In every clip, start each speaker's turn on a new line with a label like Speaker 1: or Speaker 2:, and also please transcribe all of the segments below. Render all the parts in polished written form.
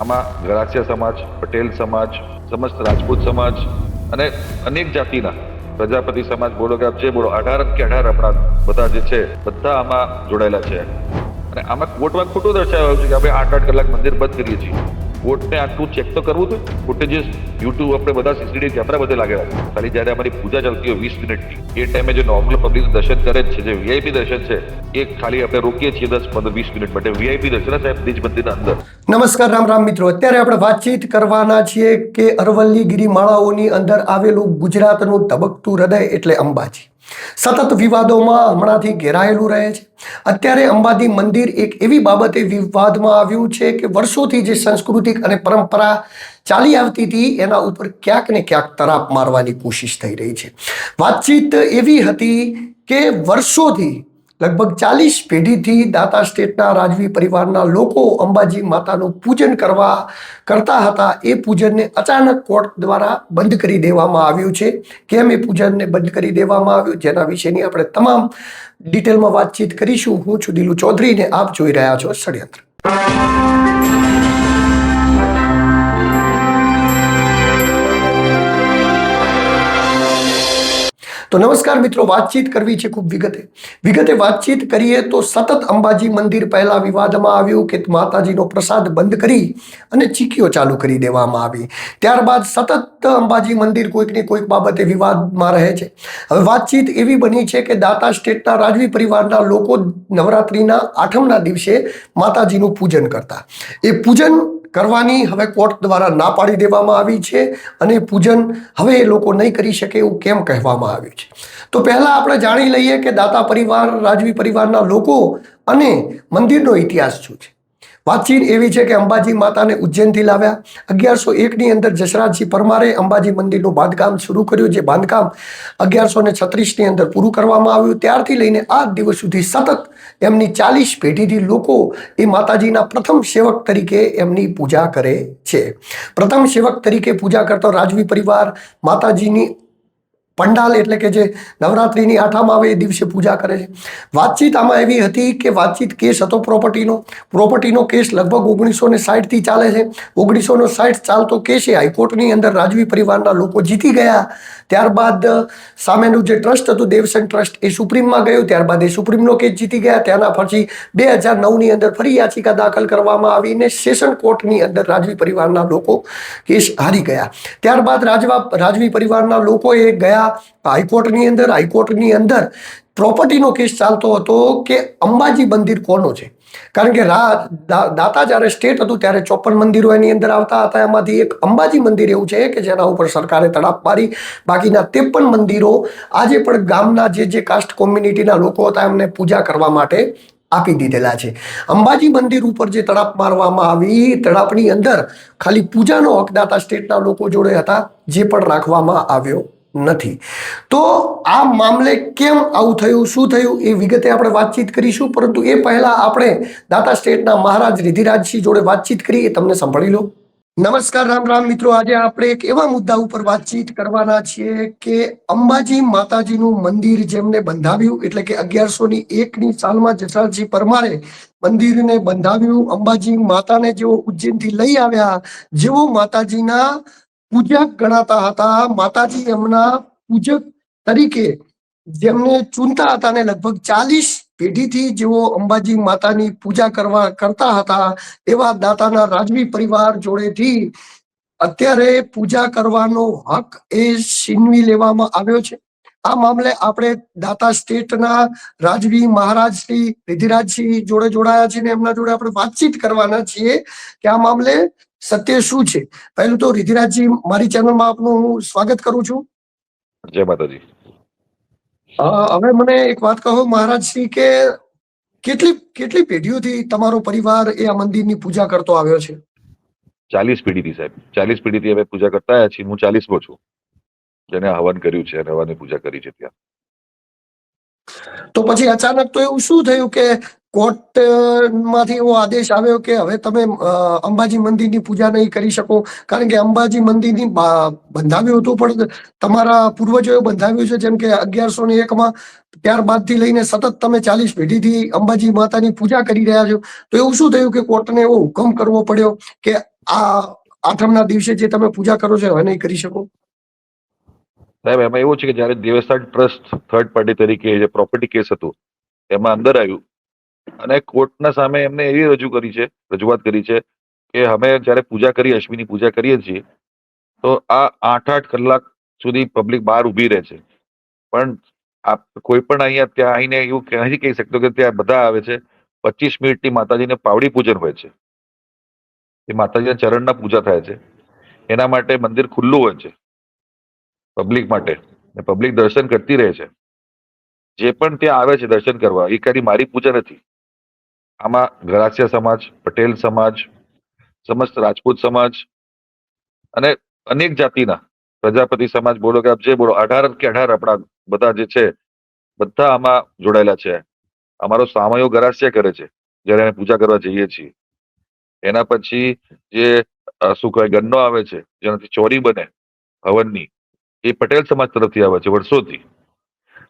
Speaker 1: આમાં ગરાસિયા સમાજ, પટેલ સમાજ, સમસ્ત રાજપૂત સમાજ અને અનેક જાતિના પ્રજાપતિ સમાજ બોલો કે જે બોલો 18 કે 18 આપણા બધા જે છે બધા આમાં જોડાયેલા છે. અને આમાં કોર્ટમાં ખોટું દર્શાવ્યું છે કે આપણે 8-8 કલાક મંદિર બંધ કરીએ છીએ. કોર્ટને આટલું ચેક તો કરવું હતું. ફૂટેજીસ યુટ્યુબ આપણે બધા સીસીટીવી કેમેરા બધે લાગેલા છે. ખાલી જ્યારે અમારી પૂજા ચાલતી હોય 20 મિનિટની એ ટાઈમે જે નોર્મલ પબ્લિક દર્શન કરે છે, જે વીઆઈપી દર્શન છે, એ ખાલી આપણે રોકીએ છીએ 10-15-20 મિનિટ માટે. વીઆઈપી દર્શન સાહેબ નિજ મંદિરના અંદર.
Speaker 2: નમસ્કાર, રામ રામ મિત્રો. અત્યારે આપણે વાતચીત કરવાના છીએ કે અરવલ્લી ગિરિમાળાઓની અંદર આવેલું ગુજરાતનું ધબકતું હૃદય એટલે અંબાજી સતત વિવાદોમાં હમણાંથી ઘેરાયેલું રહે છે. અત્યારે અંબાજી મંદિર એક એવી બાબતે વિવાદમાં આવ્યું છે કે વર્ષોથી જે સાંસ્કૃતિક અને પરંપરા ચાલી આવતી હતી એના ઉપર ક્યાંક ને ક્યાંક તરાપ મારવાની કોશિશ થઈ રહી છે. વાતચીત એવી હતી કે વર્ષોથી લગભગ 40 પેઢીથી દાતા સ્ટેટના રાજવી પરિવારના લોકો અંબાજી માતાનું પૂજન કરતા હતા. એ પૂજનને અચાનક કોર્ટ દ્વારા બંધ કરી દેવામાં આવ્યું છે. કેમ એ પૂજનને બંધ કરી દેવામાં આવ્યું, જેના વિશેની આપણે તમામ ડિટેલમાં વાતચીત કરીશું. હું છું દિલુ ચૌધરી ને આપ જોઈ રહ્યા છો ષડયંત્ર. તો નમસ્કાર મિત્રો, વાતચીત કરવી છે ખૂબ વિગતે વાતચીત કરીએ તો સતત અંબાજી મંદિર પહેલા વિવાદમાં આવ્યું કે માતાજીનો પ્રસાદ બંધ કરી અને ચીકીઓ ચાલુ કરી દેવામાં આવી. ત્યારબાદ સતત અંબાજી મંદિર કોઈક ને કોઈક બાબતે વિવાદમાં રહે છે. હવે વાતચીત એવી બની છે કે દાતા સ્ટેટના રાજવી પરિવારના લોકો નવરાત્રિના 8મના દિવસે માતાજીનું પૂજન કરતા. એ પૂજન કરવાની હવે કોર્ટ દ્વારા ના પાડી દેવામાં આવી છે અને પૂજન હવે એ લોકો નહીં કરી શકે એવું કેમ કહેવામાં આવ્યું છે. તો પહેલા આપણે જાણી લઈએ કે દાતા પરિવાર, રાજવી પરિવારના લોકો અને મંદિરનો ઇતિહાસ શું છે. વાતચીત એવી છે કે અંબાજી માતાને ઉજ્જૈનથી લાવ્યા. 1101ની અંદર જસરાજસિંહ પરમારે અંબાજી મંદિરનું બાંધકામ શરૂ કર્યું. જે બાંધકામ 1136ની અંદર પૂરું કરવામાં આવ્યું. ત્યારથી લઈને આ દિવસ સુધી સતત એમની 40 પેઢીથી લોકો એ માતાજીના પ્રથમ સેવક તરીકે એમની પૂજા કરે છે. પ્રથમ સેવક તરીકે પૂજા કરતો રાજવી પરિવાર માતાજીની પંડાલ એટલે કે જે નવરાત્રિની 8મ આવે એ દિવસે પૂજા કરે છે. વાતચીત આમાં એવી હતી કે વાતચીત કેસ હતો પ્રોપર્ટીનો કેસ લગભગ 1960થી ચાલે છે. 1960 ચાલતો કેસ એ હાઈકોર્ટની અંદર રાજવી પરિવારના લોકો જીતી ગયા. ત્યારબાદ સામેનું જે ટ્રસ્ટ હતું દેવસન ટ્રસ્ટ એ સુપ્રીમમાં ગયું. ત્યારબાદ એ સુપ્રીમનો કેસ જીતી ગયા. ત્યાંના પછી 2009ની અંદર ફરી યાચિકા દાખલ કરવામાં આવીને સેશન કોર્ટની અંદર રાજવી પરિવારના લોકો કેસ હારી ગયા. ત્યારબાદ રાજવી પરિવારના લોકોએ ગયા હાઈકોર્ટની અંદર પ્રોપર્ટીનો કેસ ચાલતો હતો કે અંબાજી મંદિર કોનું છે. કારણ કે દાતા જ્યારે સ્ટેટ હતું ત્યારે 54 મંદિરો એની અંદર આવતા હતા. એમાંથી એક અંબાજી મંદિર એવું છે કે જેના ઉપર સરકારે તડાપ મારી. બાકીના 53 મંદિરો આજે પણ ગામના જે કાસ્ટ કોમ્યુનિટીના લોકો હતા એમને પૂજા કરવા માટે આપી દીધેલા છે. અંબાજી મંદિર ઉપર જે તડાપ મારવામાં આવી, તડાપની અંદર ખાલી પૂજાનો હક દાતા સ્ટેટના લોકો જોડે હતા, જે પણ રાખવામાં આવ્યો નથી. તો આ મામલે કેમ આવું થયું, શું થયું એ વિગતે આપણે વાતચીત કરીશું. પરંતુ એ પહેલા આપણે દાતા સ્ટેટના મહારાજ રિધિરાજસિંહ જોડે વાતચીત કરી, એ તમને સાંભળી લો. નમસ્કાર, રામ રામ મિત્રો. આજે આપણે એક એવા મુદ્દા ઉપર વાતચીત કરવાના છીએ કે અંબાજી માતાજીનું મંદિર જેમને બંધાવ્યું એટલે કે 1101ની સાલમાં જસરાજસિંહ પરમારે મંદિરને બંધાવ્યું. અંબાજી માતાને જેઓ ઉજ્જૈનથી લઈ આવ્યા, જેઓ માતાજીના પૂજક ગણાતા હતા, માતાજી એમના પૂજક તરીકે જેમને ચૂનતા હતા ને લગભગ 40 પેઢીથી જેઓ અંબાજી માતાની પૂજા કરતા હતા, એવા દાતાના રાજવી પરિવાર જોડેથી અત્યારે પૂજા કરવાનો હક એ છીનવી લેવામાં આવ્યો છે. આ મામલે આપણે દાતા સ્ટેટના રાજવી મહારાજ શ્રી રિધિરાજસિંહ જોડે જોડાયા છીએ ને એમના જોડે આપણે વાતચીત કરવાના છીએ કે આ મામલે સત્ય શું છે. પહેલું તો રિધિરાજસિંહ, મારી ચેનલમાં આપનું હું સ્વાગત કરું છું.
Speaker 1: જય માતાજી.
Speaker 2: હવે મને એક વાત કહો મહારાજશ્રી કે કેટલી પેઢીઓથી તમારો પરિવાર એ આ મંદિરની પૂજા કરતો આવ્યો છે?
Speaker 1: 40 પેઢીથી સાહેબ, 40 પેઢીથી અમે પૂજા કરતા આવ્યા છીએ. હું 40મો છું જેને હવન કર્યું છે અને હવનની પૂજા કરી છે ત્યાં.
Speaker 2: તો પછી અચાનક તો એવું શું થયું કે કોર્ટ માંથી એવો આદેશ આવ્યો કે હવે તમે અંબાજી મંદિરની પૂજા નહીં કરી શકો, કારણ કે અંબાજી મંદિરની બંધાવ્યું હતું, પણ તમારા પૂર્વજોએ બંધાવ્યું છે, જેમ કે 1101 ત્યારબાદથી લઈને સતત તમે 40 પેઢીથી અંબાજી માતાની પૂજા કરી રહ્યા છો. તો એવું શું થયું કે કોર્ટને એવો હુકમ કરવો પડ્યો કે આ આઠમના દિવસે જે તમે પૂજા કરો છો હવે નહીં કરી શકો?
Speaker 1: સાહેબ, એમાં એવું છે કે જયારે દેવસ્થાન ટ્રસ્ટ થર્ડ પાર્ટી તરીકે જે પ્રોપર્ટી કેસ હતું એમાં અંદર આવ્યું અને કોર્ટના સામે એમને એવી રજૂઆત કરી છે કે અમે જયારે પૂજા કરીએ, અશ્વિની પૂજા કરીએ છીએ, તો આ 8-8 કલાક સુધી પબ્લિક બહાર ઉભી રહે છે, પણ કોઈ પણ અહીંયા ત્યાં આવીને એવું નથી કહી શકતો કે ત્યાં બધા આવે છે. 25 મિનિટની માતાજીને પાવડી પૂજન હોય છે, એ માતાજીના ચરણના પૂજા થાય છે. એના માટે મંદિર ખુલ્લું હોય છે પબ્લિક માટે, પબ્લિક દર્શન કરતી રહે છે. જે પણ ત્યાં આવે છે દર્શન કરવા, એ ખાલી મારી પૂજા નથી. આમાં ગરાસિયા સમાજ, પટેલ સમાજ, સમસ્ત રાજપૂત સમાજ અને અનેક જાતિના પ્રજાપતિ સમાજ બોલો કે આપ જે બોલો, 18 કે 18 આપણા બધા જે છે બધા આમાં જોડાયેલા છે. અમારો સામયો ગરાસિયા કરે છે જયારે અમે પૂજા કરવા જઈએ છીએ. એના પછી જે શું કહેવાય ગન્નો આવે છે જેનાથી ચોરી બને હવનની, એ પટેલ સમાજ તરફથી આવે છે વર્ષોથી.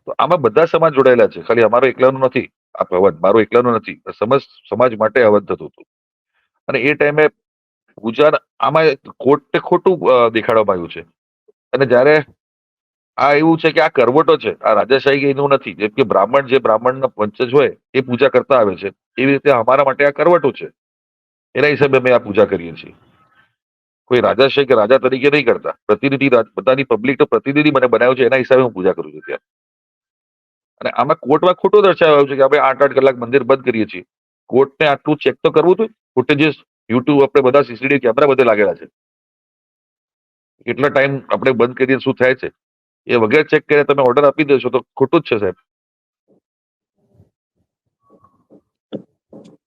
Speaker 1: તો આમાં બધા સમાજ જોડાયેલા છે, ખાલી અમારો એકલાનું નથી આ હવન, મારો એકલાનું નથી, સમસ્ત સમાજ માટે હવન થતું હતું. અને એ ટાઈમે પૂજા આમાં કોર્ટે ખોટું દેખાડવામાં આવ્યું છે. અને જયારે આ એવું છે કે આ કરવટો છે, આ રાજાશાહી એનું નથી. જેમ કે બ્રાહ્મણ જે બ્રાહ્મણના વંશજ હોય એ પૂજા કરતા આવે છે, એવી રીતે અમારા માટે આ કરવટો છે. એના હિસાબે અમે આ પૂજા કરીએ છીએ. કોઈ રાજાશાહી કે રાજા તરીકે નહીં કરતા. પ્રતિનિધિ, બધાની પબ્લિક તો પ્રતિનિધિ મને બનાવ્યો છે, એના હિસાબે હું પૂજા કરું છું ત્યાં. અને આમાં કોર્ટમાં ખોટું દર્શાવ્યું છે કે આપણે 8-8 કલાક મંદિર બંધ કરીએ છીએ. કોર્ટને આટલું ચેક તો કરવું હતું. ફૂટેજીસ યુટ્યુબ આપણે બધા સીસીટીવી કેમેરા બધે લાગેલા છે. કેટલા ટાઈમ આપણે બંધ કરીએ શું થાય છે એ વગેરે ચેક કરીને તમે ઓર્ડર આપી દેશો તો ખોટું જ છે સાહેબ.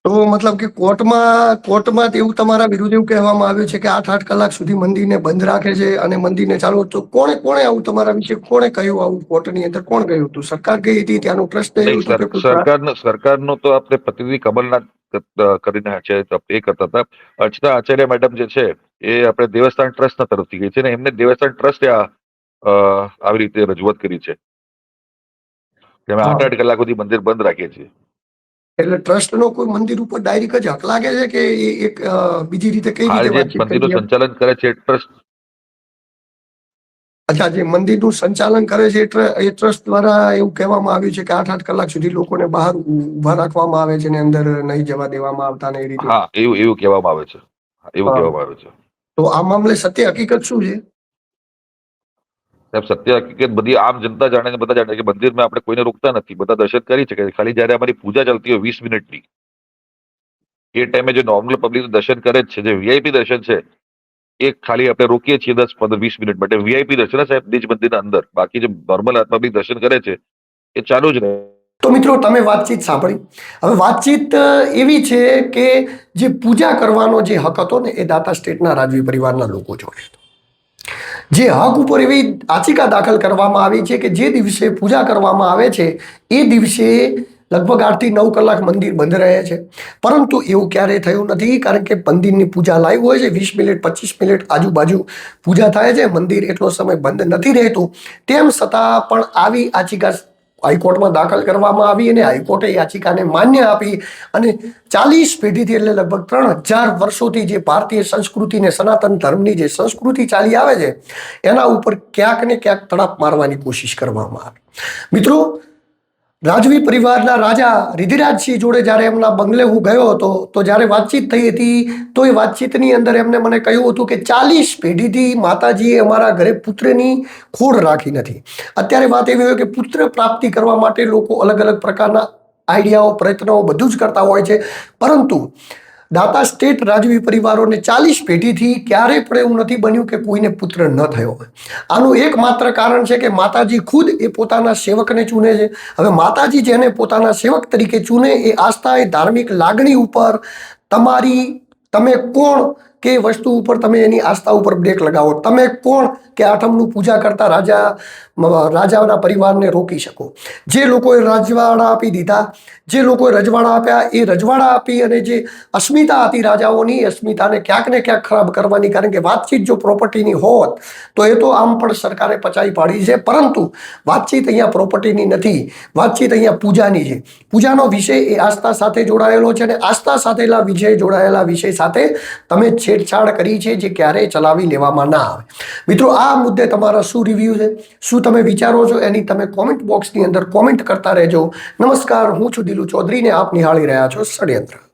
Speaker 2: તો મતલબ કે કોર્ટમાં એવું તમારા વિરુદ્ધ એવું કહેવામાં આવ્યું છે કે 8-8 કલાક સુધી મંદિરને બંધ રાખે છે અને મંદિરને ચાલુ. તો કોણે આવું તમારા વિશે કોણે કહ્યું આવું? કોર્ટની અંદર કોણ ગયું હતું? સરકાર ગઈ હતી? ત્યાંનું ટ્રસ્ટ
Speaker 1: નહીં,
Speaker 2: એવું હતું કે
Speaker 1: સરકારનો તો આપણે પ્રતિનિધિ કમલનાથ કરીને છે એ કરતા હતા. અર્ચના આચાર્ય મેડમ જે છે એ આપણે દેવસ્થાન ટ્રસ્ટના તરફથી ગઈ છે ને એમને દેવસ્થાન ટ્રસ્ટે આવી રીતે રજૂઆત કરી છે કે અમે 8-8 કલાક સુધી મંદિર બંધ રાખીએ છીએ.
Speaker 2: એટલે ટ્રસ્ટનો કોઈ મંદિર ઉપર ડાયરેક્ટ જ હક લાગે છે કે એક બીજી રીતે કઈ રીતે
Speaker 1: હાલ જે
Speaker 2: વાતચીત કરી?
Speaker 1: મંદિરનું સંચાલન કરે છે ટ્રસ્ટ.
Speaker 2: અચ્છા, જે મંદિરનું સંચાલન કરે છે એ ટ્રસ્ટ દ્વારા એવું કહેવામાં આવ્યું છે કે 8-8 કલાક સુધી લોકોને બહાર ઉભા રાખવામાં આવે છે ને અંદર નહીં જવા દેવામાં આવતા ને એ રીતે.
Speaker 1: હા, એવું કહેવામાં આવે છે. એવું કહેવામાં આવે છે.
Speaker 2: તો આ મામલે સત્ય હકીકત શું છે?
Speaker 1: સાહેબ, સત્ય હકીકત બધી આમ જનતા જાણે છે, બધા જાણે કે મંદિરમાં આપણે કોઈને રોકતા નથી, બધા દર્શન કરી શકે છે. ખાલી જયારે અમારી પૂજા ચાલતી હોય 20 મિનિટની, એ ટાઈમે જે નોર્મલ પબ્લિક દર્શન કરે જ છે, જે વીઆઈપી દર્શન છે એ ખાલી આપણે રોકીએ છીએ 10-15-20 મિનિટ માટે. વીઆઈપી દર્શન સાહેબ નિજ મંદિરના અંદર, બાકી જે નોર્મલ પબ્લિક દર્શન કરે છે એ ચાલુ જ રહે.
Speaker 2: તો મિત્રો, તમે વાતચીત સાંભળી. હવે વાતચીત એવી છે કે જે પૂજા કરવાનો જે હક હતો ને એ દાતા સ્ટેટના રાજવી પરિવારના લોકો જોડે હતો. જે હક ઉપર એવી યાચિકા દાખલ કરવામાં આવી છે કે જે દિવસે પૂજા કરવામાં આવે છે એ દિવસે લગભગ 8 થી 9 કલાક મંદિર બંધ રહે છે. પરંતુ એવું ક્યારેય થયું નથી, કારણ કે મંદિરની પૂજા લાઈવ હોય છે. 20 મિનિટ 25 મિનિટ આજુબાજુ પૂજા થાય છે, મંદિર એટલો સમય બંધ નથી રહેતું. તેમ છતાં પણ આવી યાચિકા હાઈકોર્ટમાં દાખલ કરવામાં આવી અને હાઈકોર્ટે યાચિકાને માન્ય આપી અને 40 પેઢીથી એટલે લગભગ 3000 વર્ષોથી જે ભારતીય સંસ્કૃતિ ને સનાતન ધર્મની જે સંસ્કૃતિ ચાલી આવે છે એના ઉપર ક્યાંક ને ક્યાંક તડપ મારવાની કોશિશ કરવામાં આવી. મિત્રો, રાજવી પરિવારના રાજા રિધિરાજસિંહ જોડે જ્યારે એમના બંગલે હું ગયો હતો તો જ્યારે વાતચીત થઈ હતી તો એ વાતચીતની અંદર એમને મને કહ્યું હતું કે 40 પેઢીથી માતાજીએ અમારા ઘરે પુત્રની ખોડ રાખી નથી. અત્યારે વાત એવી હોય કે પુત્ર પ્રાપ્તિ કરવા માટે લોકો અલગ અલગ પ્રકારના આઈડિયાઓ, પ્રયત્નો બધું જ કરતા હોય છે, પરંતુ દાતા સ્ટેટ રાજવી પરિવારોને 40 પેઢીથી ક્યારેય પણ એવું નથી બન્યું કે કોઈને પુત્ર ન થયો હોય. આનું એકમાત્ર કારણ છે કે માતાજી ખુદ એ પોતાના સેવકને ચૂને છે. હવે માતાજી જેને પોતાના સેવક તરીકે ચૂને એ આસ્થા, એ ધાર્મિક લાગણી ઉપર તમે કોણ કે એ વસ્તુ ઉપર તમે એની આસ્થા ઉપર બ્રેક લગાવો? તમે કોણ કે આઠમનું પૂજા કરતા રાજાના પરિવારને રોકી શકો? જે લોકોએ રજવાડા આપી દીધા, જે લોકોએ રજવાડા આપ્યા, એ રજવાડા આપી અને જે અસ્મિતા હતી રાજાઓની, અસ્મિતાને ક્યાંક ને ક્યાંક ખરાબ કરવાની. કારણ કે વાતચીત જો પ્રોપર્ટીની હોત તો એ તો આમ પણ સરકારે પચાવી પાડી છે, પરંતુ વાતચીત અહીંયા પ્રોપર્ટીની નથી, વાતચીત અહીંયા પૂજાની છે. પૂજાનો વિષય એ આસ્થા સાથે જોડાયેલો છે, અને આસ્થા સાથેલા વિષય જોડાયેલા વિષય સાથે તમે છેડછાડ કરી છે, જે ક્યારેય ચલાવી લેવામાં ના આવે. મિત્રો, આ મુદ્દે તમારા શું રિવ્યુ છે, શું તમે વિચારો છો, એની તમે કોમેન્ટ બોક્સની અંદર કોમેન્ટ કરતા રહેજો. નમસ્કાર, હું છું દિલુ ચૌધરી ને આપ નિહાળી રહ્યા છો ષડયંત્ર.